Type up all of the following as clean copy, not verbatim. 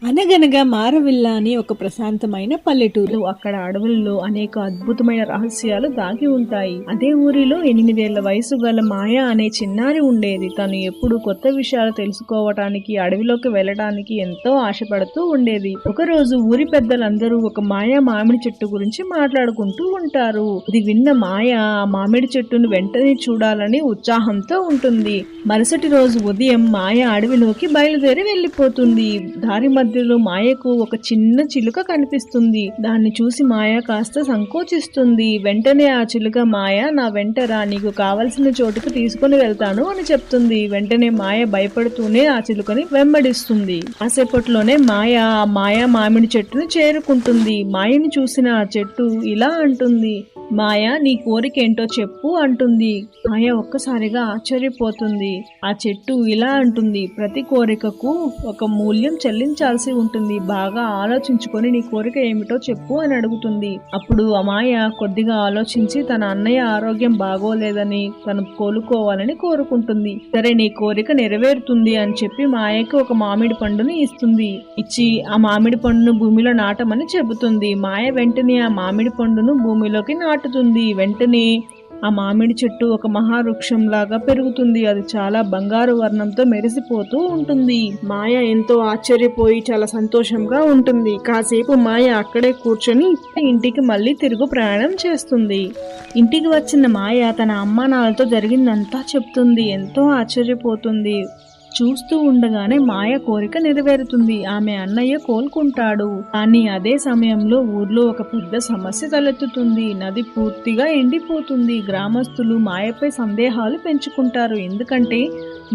అనగనగా మారవిల్ల అని ఒక ప్రశాంతమైన పల్లెటూరు. అక్కడ అడవుల్లో అనేక అద్భుతమైన రహస్యాలు దాగి ఉంటాయి. అదే ఊరిలో 8 ఏళ్ల వయసు గల మాయ అనే చిన్నారి ఉండేది. తను ఎప్పుడు కొత్త విషయాలు తెలుసుకోవటానికి అడవిలోకి వెళ్ళడానికి ఎంతో ఆశపడుతూ ఉండేది. ఒకరోజు ఊరి పెద్దలందరూ ఒక మామిడి చెట్టు గురించి మాట్లాడుకుంటూ ఉంటారు. ఇది విన్న మాయ ఆ మామిడి చెట్టును వెంటనే చూడాలని ఉత్సాహంతో ఉంటుంది. మరుసటి రోజు ఉదయం మాయ అడవిలోకి బయలుదేరి వెళ్ళిపోతుంది. దారి మధ్యలో మాయకు ఒక చిన్న చిలుక కనిపిస్తుంది. దాన్ని చూసి మాయ కాస్త సంకోచిస్తుంది. వెంటనే ఆ చిలుక, మాయ నా వెంటరా, నీకు కావలసిన చోటుకు తీసుకుని వెళ్తాను అని చెప్తుంది. వెంటనే మాయ భయపడుతూనే ఆ చిలుకని వెంబడిస్తుంది. కాసేపట్లోనే మాయ ఆ మామిడి చెట్టును చేరుకుంటుంది. మాయని చూసిన ఆ చెట్టు ఇలా అంటుంది, మాయ నీ కోరికేంటో చెప్పు అంటుంది. మాయ ఒక్కసారిగా ఆశ్చర్యపోతుంది. ఆ చెట్టు ఇలా అంటుంది, ప్రతి కోరికకు ఒక మూల్యం చెల్లించాల్సి ఉంటుంది. బాగా ఆలోచించుకొని నీ కోరిక ఏమిటో చెప్పు అని అడుగుతుంది. అప్పుడు ఆ మాయ కొద్దిగా ఆలోచించి తన అన్నయ్య ఆరోగ్యం బాగోలేదని తను కోలుకోవాలని కోరుకుంటుంది. సరే నీ కోరిక నెరవేరుతుంది అని చెప్పి మాయకి ఒక మామిడి పండుని ఇస్తుంది. ఇచ్చి ఆ మామిడి పండును భూమిలో నాటమని చెబుతుంది. మాయ వెంటనే ఆ మామిడి పండును భూమిలోకి నాటుతుంది. వెంటనే ఆ మామిడి చెట్టు ఒక మహావృక్షంలాగా పెరుగుతుంది. అది చాలా బంగారు వర్ణంతో మెరిసిపోతూ ఉంటుంది. మాయ ఎంతో ఆశ్చర్యపోయి చాలా సంతోషంగా ఉంటుంది. కాసేపు మాయ అక్కడే కూర్చొని ఇంటికి మళ్ళీ తిరుగు ప్రయాణం చేస్తుంది. ఇంటికి వచ్చిన మాయ తన అమ్మానాన్నలతో జరిగిందంతా చెప్తుంది. ఎంతో ఆశ్చర్యపోతుంది. చూస్తూ ఉండగానే మాయ కోరిక నెరవేరుతుంది. ఆమె అన్నయ్య కోలుకుంటాడు. కానీ అదే సమయంలో ఊర్లో ఒక పెద్ద సమస్య తలెత్తుతుంది. నది పూర్తిగా ఎండిపోతుంది. గ్రామస్తులు మాయపై సందేహాలు పెంచుకుంటారు. ఎందుకంటే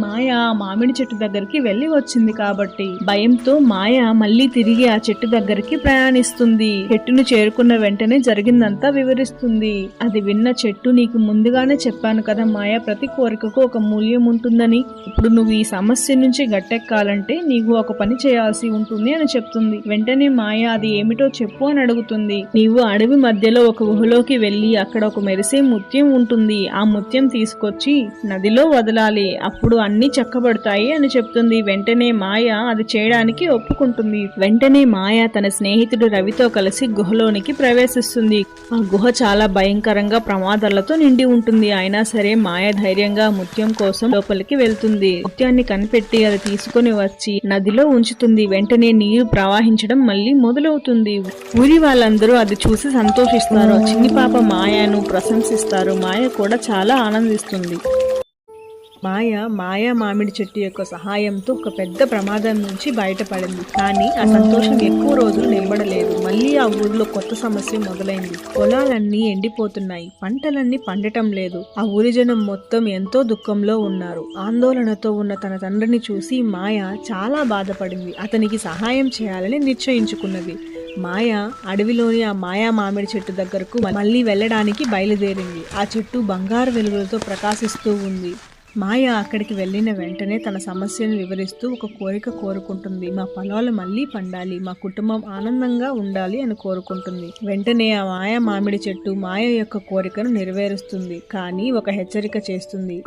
మాయ ఆ మామిడి చెట్టు దగ్గరికి వెళ్లి వచ్చింది కాబట్టి. భయంతో మాయ మళ్ళీ తిరిగి ఆ చెట్టు దగ్గరికి ప్రయాణిస్తుంది. చెట్టును చేరుకున్న వెంటనే జరిగిందంతా వివరిస్తుంది. అది విన్న చెట్టు, నీకు ముందుగానే చెప్పాను కదా మాయ, ప్రతి కోరికకు ఒక మూల్యం ఉంటుందని. ఇప్పుడు నువ్వు ఈ సమస్య నుంచి గట్టెక్కాలంటే నీకు ఒక పని చేయాల్సి ఉంటుంది అని చెప్తుంది. వెంటనే మాయ అది ఏమిటో చెప్పు అని అడుగుతుంది. నీవు అడవి మధ్యలో ఒక గుహలోకి వెళ్లి అక్కడ ఒక మెరిసే ముత్యం ఉంటుంది. ఆ ముత్యం తీసుకొచ్చి నదిలో వదలాలి. అప్పుడు అన్ని చక్కబడతాయి అని చెప్తుంది. వెంటనే మాయ అది చేయడానికి ఒప్పుకుంటుంది. వెంటనే మాయ తన స్నేహితుడు రవితో కలిసి గుహలోనికి ప్రవేశిస్తుంది. ఆ గుహ చాలా భయంకరంగా ప్రమాదాలతో నిండి ఉంటుంది. అయినా సరే మాయ ధైర్యంగా ముత్యం కోసం లోపలికి వెళ్తుంది. ముత్యాన్ని కనిపెట్టి అది తీసుకుని వచ్చి నదిలో ఉంచుతుంది. వెంటనే నీరు ప్రవహించడం మళ్ళీ మొదలవుతుంది. ఊరి వాళ్ళందరూ అది చూసి సంతోషిస్తారు. చిన్ని పాప మాయను ప్రశంసిస్తారు. మాయ కూడా చాలా ఆనందిస్తుంది. మాయ మామిడి చెట్టు యొక్క సహాయంతో ఒక పెద్ద ప్రమాదం నుంచి బయటపడింది. కానీ ఆ సంతోషం ఎక్కువ రోజులు నిలబడలేదు. మళ్ళీ ఆ ఊరిలో కొత్త సమస్య మొదలైంది. పొలాలన్నీ ఎండిపోతున్నాయి. పంటలన్నీ పండటం లేదు. ఆ ఊరి జనం మొత్తం ఎంతో దుఃఖంలో ఉన్నారు. ఆందోళనతో ఉన్న తన తండ్రిని చూసి మాయ చాలా బాధపడింది. అతనికి సహాయం చేయాలని నిశ్చయించుకున్నది. మాయ అడవిలోని ఆ మామిడి చెట్టు దగ్గరకు మళ్ళీ వెళ్ళడానికి బయలుదేరింది. ఆ చెట్టు బంగారు వెలుగులతో ప్రకాశిస్తూ ఉంది. మాయ అక్కడికి వెళ్ళిన వెంటనే తన సమస్యను వివరిస్తూ ఒక కోరిక కోరుకుంటుంది. మా పొలాలు మళ్ళీ పండాలి, మా కుటుంబం ఆనందంగా ఉండాలి అని కోరుకుంటుంది. వెంటనే ఆ మామిడి చెట్టు మాయ యొక్క కోరికను నెరవేరుస్తుంది. కానీ ఒక హెచ్చరిక చేస్తుంది.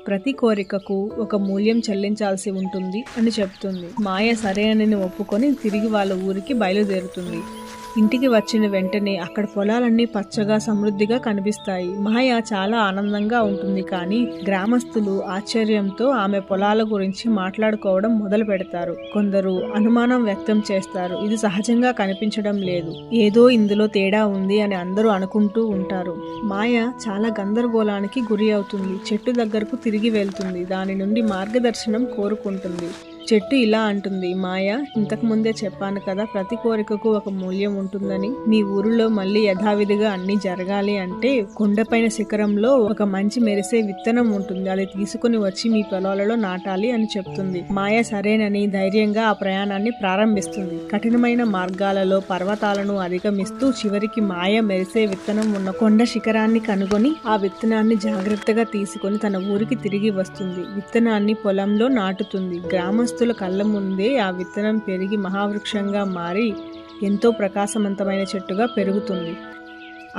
ప్రతి కోరికకు ఒక మూల్యం చెల్లించాల్సి ఉంటుంది అని చెప్తుంది. మాయ సరే అని ఒప్పుకొని తిరిగి వాళ్ళ ఊరికి బయలుదేరుతుంది. ఇంటికి వచ్చిన వెంటనే అక్కడ పొలాలన్నీ పచ్చగా సమృద్ధిగా కనిపిస్తాయి. మాయ చాలా ఆనందంగా ఉంటుంది. కానీ గ్రామస్తులు ఆశ్చర్యంతో ఆమె పొలాల గురించి మాట్లాడుకోవడం మొదలు పెడతారు. కొందరు అనుమానం వ్యక్తం చేస్తారు. ఇది సహజంగా కనిపించడం లేదు, ఏదో ఇందులో తేడా ఉంది అని అందరూ అనుకుంటూ ఉంటారు. మాయ చాలా గందరగోళానికి గురి అవుతుంది. చెట్టు దగ్గరకు తిరిగి వెళ్తుంది. దాని నుండి మార్గదర్శనం కోరుకుంటుంది. చెట్టు ఇలా అంటుంది, మాయ ఇంతకు ముందే చెప్పాను కదా, ప్రతి కోరికకు ఒక మూల్యం ఉంటుందని. మీ ఊరిలో మళ్ళీ యథావిధిగా అన్ని జరగాలి అంటే కొండపైన శిఖరంలో ఒక మంచి మెరిసే విత్తనం ఉంటుంది. అది తీసుకుని వచ్చి మీ పొలాలలో నాటాలి అని చెప్తుంది. మాయ సరేనని ధైర్యంగా ఆ ప్రయాణాన్ని ప్రారంభిస్తుంది. కఠినమైన మార్గాలలో పర్వతాలను అధిగమిస్తూ చివరికి మాయ మెరిసే విత్తనం ఉన్న కొండ శిఖరాన్ని కనుగొని ఆ విత్తనాన్ని జాగ్రత్తగా తీసుకొని తన ఊరికి తిరిగి వస్తుంది. విత్తనాన్ని పొలంలో నాటుతుంది. గ్రామస్తుల కళ్ళ ముందే ఆ విత్తనం పెరిగి మహావృక్షంగా మారి ఎంతో ప్రకాశవంతమైన చెట్టుగా పెరుగుతుంది.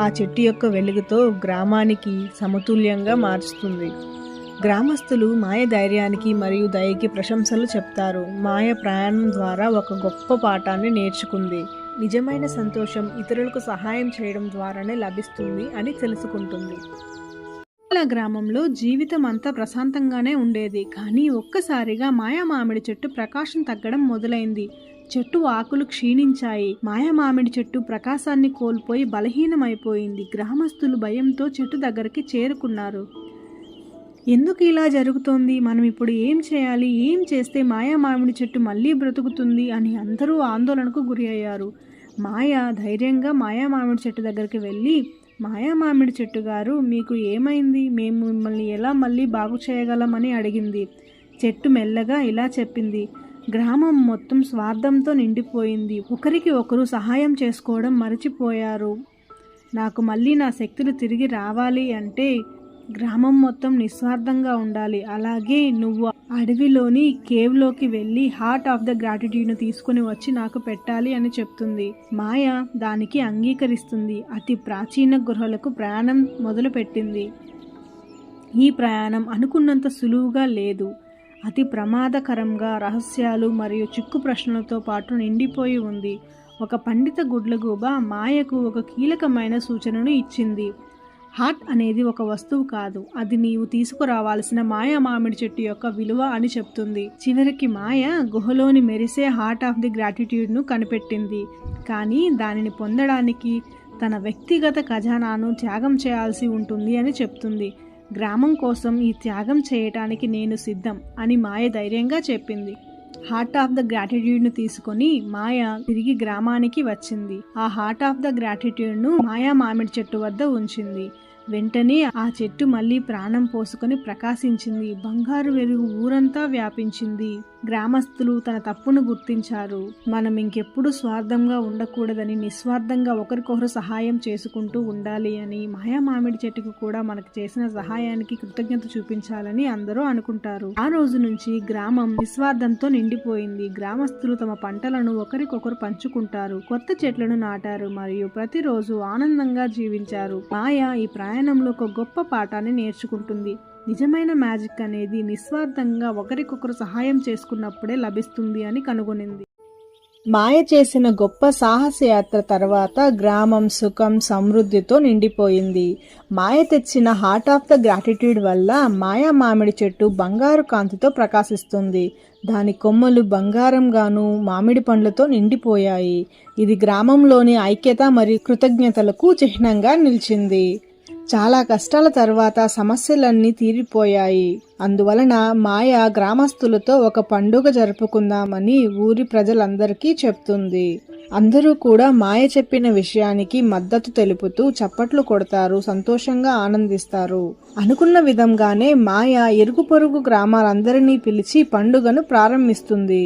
ఆ చెట్టు యొక్క వెలుగుతో గ్రామానికి సమతుల్యంగా మార్చుతుంది. గ్రామస్తులు మాయ ధైర్యానికి మరియు దయకి ప్రశంసలు చెప్తారు. మాయ ప్రయాణం ద్వారా ఒక గొప్ప పాఠాన్ని నేర్చుకుంది. నిజమైన సంతోషం ఇతరులకు సహాయం చేయడం ద్వారానే లభిస్తుంది అని తెలుసుకుంటుంది. గ్రామంలో జీవితం అంతా ప్రశాంతంగానే ఉండేది. కానీ ఒక్కసారిగా మాయా మామిడి చెట్టు ప్రకాశం తగ్గడం మొదలైంది. చెట్టు ఆకులు క్షీణించాయి. మాయా మామిడి చెట్టు ప్రకాశాన్ని కోల్పోయి బలహీనమైపోయింది. గ్రామస్తులు భయంతో చెట్టు దగ్గరికి చేరుకున్నారు. ఎందుకు ఇలా జరుగుతోంది? మనం ఇప్పుడు ఏం చేయాలి? ఏం చేస్తే మాయా మామిడి చెట్టు మళ్ళీ బ్రతుకుతుంది అని అందరూ ఆందోళనకు గురి అయ్యారు. మాయ ధైర్యంగా మాయా మామిడి చెట్టు దగ్గరికి వెళ్ళి, మాయా మామిడి చెట్టు గారు, మీకు ఏమైంది? మేము మిమ్మల్ని ఎలా మళ్ళీ బాగు చేయగలమని అడిగింది. చెట్టు మెల్లగా ఇలా చెప్పింది, గ్రామం మొత్తం స్వార్థంతో నిండిపోయింది. ఒకరికి ఒకరు సహాయం చేసుకోవడం మర్చిపోయారు. నాకు మళ్ళీ నా శక్తులు తిరిగి రావాలి అంటే గ్రామం మొత్తం నిస్వార్థంగా ఉండాలి. అలాగే నువ్వు అడవిలోని కేవ్లోకి వెళ్ళి హార్ట్ ఆఫ్ ద గ్రాటిట్యూడ్ను తీసుకుని వచ్చి నాకు పెట్టాలి అని చెప్తుంది. మాయ దానికి అంగీకరిస్తుంది. అతి ప్రాచీన గుహలకు ప్రయాణం మొదలుపెట్టింది. ఈ ప్రయాణం అనుకున్నంత సులువుగా లేదు. అతి ప్రమాదకరంగా రహస్యాలు మరియు చిక్కు ప్రశ్నలతో పాటు నిండిపోయి ఉంది. ఒక పండిత గుడ్లగూబ మాయకు ఒక కీలకమైన సూచనను ఇచ్చింది. హార్ట్ అనేది ఒక వస్తువు కాదు, అది నీవు తీసుకురావాల్సిన మాయా మామిడి చెట్టు యొక్క విలువ అని చెప్తుంది. చివరికి మాయ గుహలోని మెరిసే హార్ట్ ఆఫ్ ది గ్రాటిట్యూడ్ను కనిపెట్టింది. కానీ దానిని పొందడానికి తన వ్యక్తిగత ఖజానాను త్యాగం చేయాల్సి ఉంటుంది అని చెప్తుంది. గ్రామం కోసం ఈ త్యాగం చేయటానికి నేను సిద్ధం అని మాయ ధైర్యంగా చెప్పింది. హార్ట్ ఆఫ్ ద గ్రాటిట్యూడ్ను తీసుకొని మాయ తిరిగి గ్రామానికి వచ్చింది. ఆ హార్ట్ ఆఫ్ ద గ్రాటిట్యూడ్ను మాయా మామిడి చెట్టు వద్ద ఉంచింది. వెంటనే ఆ చెట్టు మళ్ళీ ప్రాణం పోసుకొని ప్రకాశించింది. బంగారు వెలుగు ఊరంతా వ్యాపించింది. గ్రామస్తులు తన తప్పును గుర్తించారు. మనం ఇంకెప్పుడు స్వార్థంగా ఉండకూడదని, నిస్వార్థంగా ఒకరికొకరు సహాయం చేసుకుంటూ ఉండాలి అని, మాయా మామిడి చెట్టుకు కూడా మనకు చేసిన సహాయానికి కృతజ్ఞత చూపించాలని అందరూ అనుకుంటారు. ఆ రోజు నుంచి గ్రామం నిస్వార్థంతో నిండిపోయింది. గ్రామస్తులు తమ పంటలను ఒకరికొకరు పంచుకుంటారు, కొత్త చెట్లను నాటారు మరియు ప్రతిరోజు ఆనందంగా జీవించారు. మాయ ఈ ప్రయాణంలో ఒక గొప్ప పాఠాన్ని నేర్చుకుంటుంది. నిజమైన మ్యాజిక్ అనేది నిస్వార్థంగా ఒకరికొకరు సహాయం చేసుకున్నప్పుడే లభిస్తుంది అని కనుగొనింది. మాయ చేసిన గొప్ప సాహసయాత్ర తర్వాత గ్రామం సుఖం సమృద్ధితో నిండిపోయింది. మాయ తెచ్చిన హార్ట్ ఆఫ్ ద గ్రాటిట్యూడ్ వల్ల మాయా మామిడి చెట్టు బంగారు కాంతితో ప్రకాశిస్తుంది. దాని కొమ్మలు బంగారంగాను మామిడి పండ్లతో నిండిపోయాయి. ఇది గ్రామంలోని ఐక్యత మరియు కృతజ్ఞతలకు చిహ్నంగా నిలిచింది. చాలా కష్టాల తర్వాత సమస్యలన్నీ తీరిపోయాయి. అందువలన మాయ గ్రామస్తులతో ఒక పండుగ జరుపుకుందామని ఊరి ప్రజలందరికీ చెప్తుంది. అందరూ కూడా మాయ చెప్పిన విషయానికి మద్దతు తెలుపుతూ చప్పట్లు కొడతారు, సంతోషంగా ఆనందిస్తారు. అనుకున్న విధంగానే మాయ ఇరుగు పొరుగు గ్రామాలందరినీ పిలిచి పండుగను ప్రారంభిస్తుంది.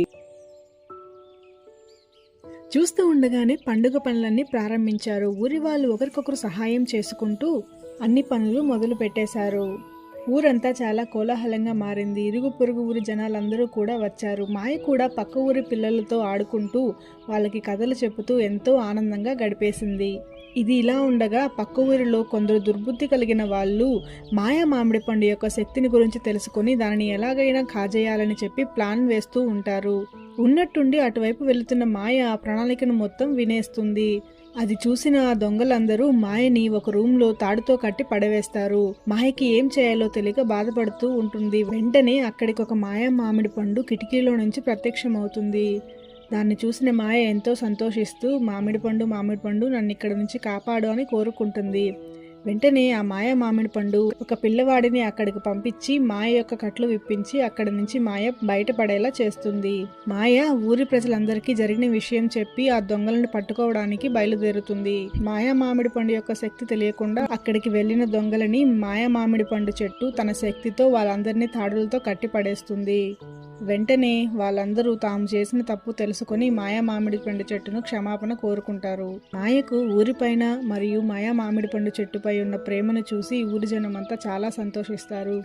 చూస్తూ ఉండగానే పండుగ పనులన్నీ ప్రారంభించారు. ఊరి వాళ్ళు ఒకరికొకరు సహాయం చేసుకుంటూ అన్ని పనులు మొదలు పెట్టేశారు. ఊరంతా చాలా కోలాహలంగా మారింది. ఇరుగు పొరుగు ఊరి జనాలందరూ కూడా వచ్చారు. మాయ కూడా పక్క ఊరి పిల్లలతో ఆడుకుంటూ వాళ్ళకి కథలు చెబుతూ ఎంతో ఆనందంగా గడిపేసింది. ఇది ఇలా ఉండగా పక్క ఊరిలో కొందరు దుర్బుద్ధి కలిగిన వాళ్ళు మాయా మామిడి పండు యొక్క శక్తిని గురించి తెలుసుకుని దానిని ఎలాగైనా కాజేయాలని చెప్పి ప్లాన్ వేస్తూ ఉంటారు. ఉన్నట్టుండి అటువైపు వెళుతున్న మాయ ఆ ప్రణాళికను మొత్తం వినేస్తుంది. అది చూసిన ఆ దొంగలందరూ మాయని ఒక రూమ్లో తాడుతో కట్టి పడవేస్తారు. మాయకి ఏం చేయాలో తెలియక బాధపడుతూ ఉంటుంది. వెంటనే అక్కడికి ఒక మాయా మామిడి పండు కిటికీలో నుంచి ప్రత్యక్షమవుతుంది. దాన్ని చూసిన మాయ ఎంతో సంతోషిస్తూ మామిడి పండు నన్ను ఇక్కడ నుంచి కాపాడు అని కోరుకుంటుంది. వెంటనే ఆ మాయ మామిడి పండు ఒక పిల్లవాడిని అక్కడికి పంపించి మాయ యొక్క కట్లు విప్పించి అక్కడి నుంచి మాయ బయటపడేలా చేస్తుంది. మాయ ఊరి ప్రజలందరికీ జరిగిన విషయం చెప్పి ఆ దొంగలను పట్టుకోవడానికి బయలుదేరుతుంది. మాయా మామిడి పండు యొక్క శక్తి తెలియకుండా అక్కడికి వెళ్లిన దొంగలని మాయా మామిడి పండు చెట్టు తన శక్తితో వాళ్ళందరినీ తాడులతో కట్టి పడేస్తుంది. వెంటనే వాళ్ళందరూ తాము చేసిన తప్పు తెలుసుకుని మాయా మామిడి పండు చెట్టును క్షమాపణ కోరుకుంటారు. మాయకు ఊరిపైన మరియు మాయా మామిడి పండు చెట్టుపై ఉన్న ప్రేమను చూసి ఊరి జనం అంతా చాలా సంతోషిస్తారు.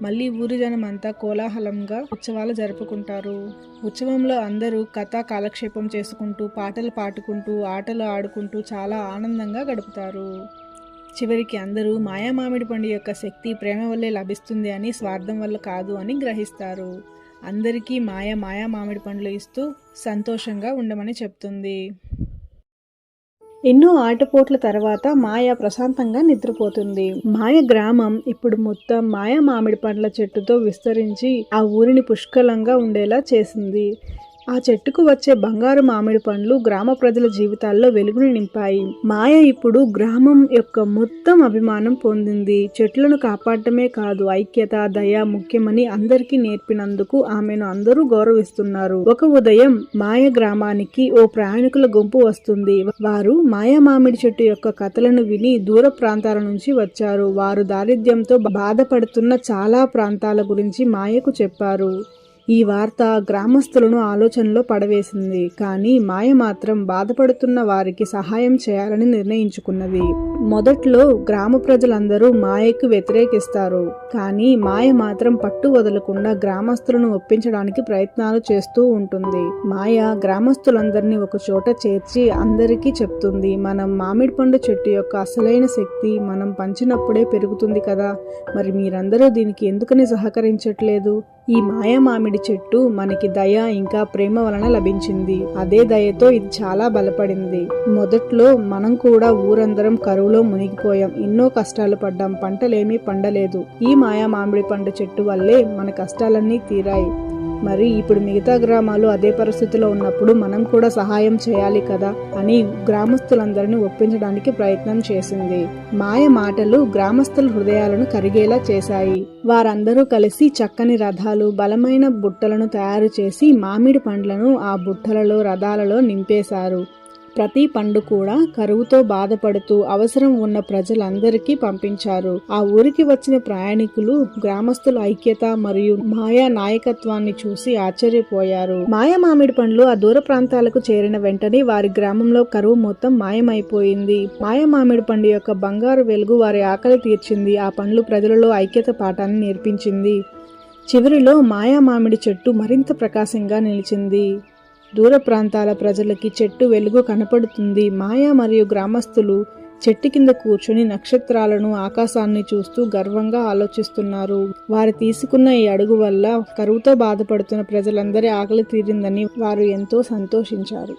మళ్ళీ ఊరి జనం అంతా కోలాహలంగా ఉత్సవాలు జరుపుకుంటారు. ఉత్సవంలో అందరూ కథా కాలక్షేపం చేసుకుంటూ పాటలు పాడుకుంటూ ఆటలు ఆడుకుంటూ చాలా ఆనందంగా గడుపుతారు. చివరికి అందరూ మాయా మామిడి పండు యొక్క శక్తి ప్రేమ వల్లే లభిస్తుంది అని, స్వార్థం వల్ల కాదు అని గ్రహిస్తారు. అందరికీ మాయా మామిడి పండ్లు ఇస్తూ సంతోషంగా ఉండమని చెప్తుంది. ఎన్నో ఆటపోట్ల తర్వాత మాయ ప్రశాంతంగా నిద్రపోతుంది. మాయ గ్రామం ఇప్పుడు మొత్తం మాయా మామిడి పండ్ల చెట్టుతో విస్తరించి ఆ ఊరిని పుష్కలంగా ఉండేలా చేసింది. ఆ చెట్టుకు వచ్చే బంగారు మామిడి పండ్లు గ్రామ ప్రజల జీవితాల్లో వెలుగుని నింపాయి. మాయ ఇప్పుడు గ్రామం యొక్క మొత్తం అభిమానం పొందింది. చెట్లను కాపాడటమే కాదు, ఐక్యత, దయ ముఖ్యమని అందరికీ నేర్పినందుకు ఆమెను అందరూ గౌరవిస్తున్నారు. ఒక ఉదయం మాయ గ్రామానికి ఓ ప్రయాణికుల గుంపు వస్తుంది. వారు మాయా మామిడి చెట్టు యొక్క కథలను విని దూర ప్రాంతాల నుంచి వచ్చారు. వారు దారిద్ర్యంతో బాధపడుతున్న చాలా ప్రాంతాల గురించి మాయకు చెప్పారు. ఈ వార్త గ్రామస్తులను ఆలోచనలో పడవేసింది. కానీ మాయ మాత్రం బాధపడుతున్న వారికి సహాయం చేయాలని నిర్ణయించుకున్నది. మొదట్లో గ్రామ ప్రజలందరూ మాయకు వ్యతిరేకిస్తారు. కానీ మాయ మాత్రం పట్టు వదలకుండా గ్రామస్తులను ఒప్పించడానికి ప్రయత్నాలు చేస్తూ ఉంటుంది. మాయ గ్రామస్తులందరినీ ఒక చోట చేర్చి అందరికీ చెప్తుంది, మనం మామిడి పండు చెట్టు యొక్క అసలైన శక్తి మనం పంచినప్పుడే పెరుగుతుంది కదా, మరి మీరందరూ దీనికి ఎందుకని సహకరించట్లేదు? ఈ మాయా మామిడి చెట్టు మనకి దయ ఇంకా ప్రేమ వలన లభించింది. అదే దయతో ఇది చాలా బలపడింది. మొదట్లో మనం కూడా ఊరందరం కరువులో మునిగిపోయాం, ఎన్నో కష్టాలు పడ్డాం, పంటలేమీ పండలేదు. ఈ మాయా మామిడి పండు చెట్టు వల్లే మన కష్టాలన్నీ తీరాయి. మరి ఇప్పుడు మిగతా గ్రామాలు అదే పరిస్థితిలో ఉన్నప్పుడు మనం కూడా సహాయం చేయాలి కదా అని గ్రామస్తులందరినీ ఒప్పించడానికి ప్రయత్నం చేసింది. మాయ మాటలు గ్రామస్తుల హృదయాలను కరిగేలా చేశాయి. వారందరూ కలిసి చక్కని రథాలు, బలమైన బుట్టలను తయారు చేసి మామిడి పండ్లను ఆ బుట్టలలో, రథాలలో నింపేశారు. ప్రతి పండు కూడా కరువుతో బాధపడుతూ అవసరం ఉన్న ప్రజలందరికీ పంపించారు. ఆ ఊరికి వచ్చిన ప్రయాణికులు గ్రామస్తుల ఐక్యత మరియు మాయా నాయకత్వాన్ని చూసి ఆశ్చర్యపోయారు. మాయా మామిడి పండ్లు ఆ దూర ప్రాంతాలకు చేరిన వెంటనే వారి గ్రామంలో కరువు మొత్తం మాయమైపోయింది. మాయా మామిడి పండు యొక్క బంగారు వెలుగు వారి ఆకలి తీర్చింది. ఆ పండ్లు ప్రజలలో ఐక్యత పాఠాన్ని నేర్పించింది. చివరిలో మాయా మామిడి చెట్టు మరింత ప్రకాశంగా నిలిచింది. దూర ప్రాంతాల ప్రజలకి చెట్టు వెలుగు కనపడుతుంది. మాయా మరియు గ్రామస్తులు చెట్టు కింద కూర్చుని నక్షత్రాలను, ఆకాశాన్ని చూస్తూ గర్వంగా ఆలోచిస్తున్నారు. వారు తీసుకున్న ఈ అడుగు వల్ల కరువుతో బాధపడుతున్న ప్రజలందరి ఆకలి తీరిందని వారు ఎంతో సంతోషించారు.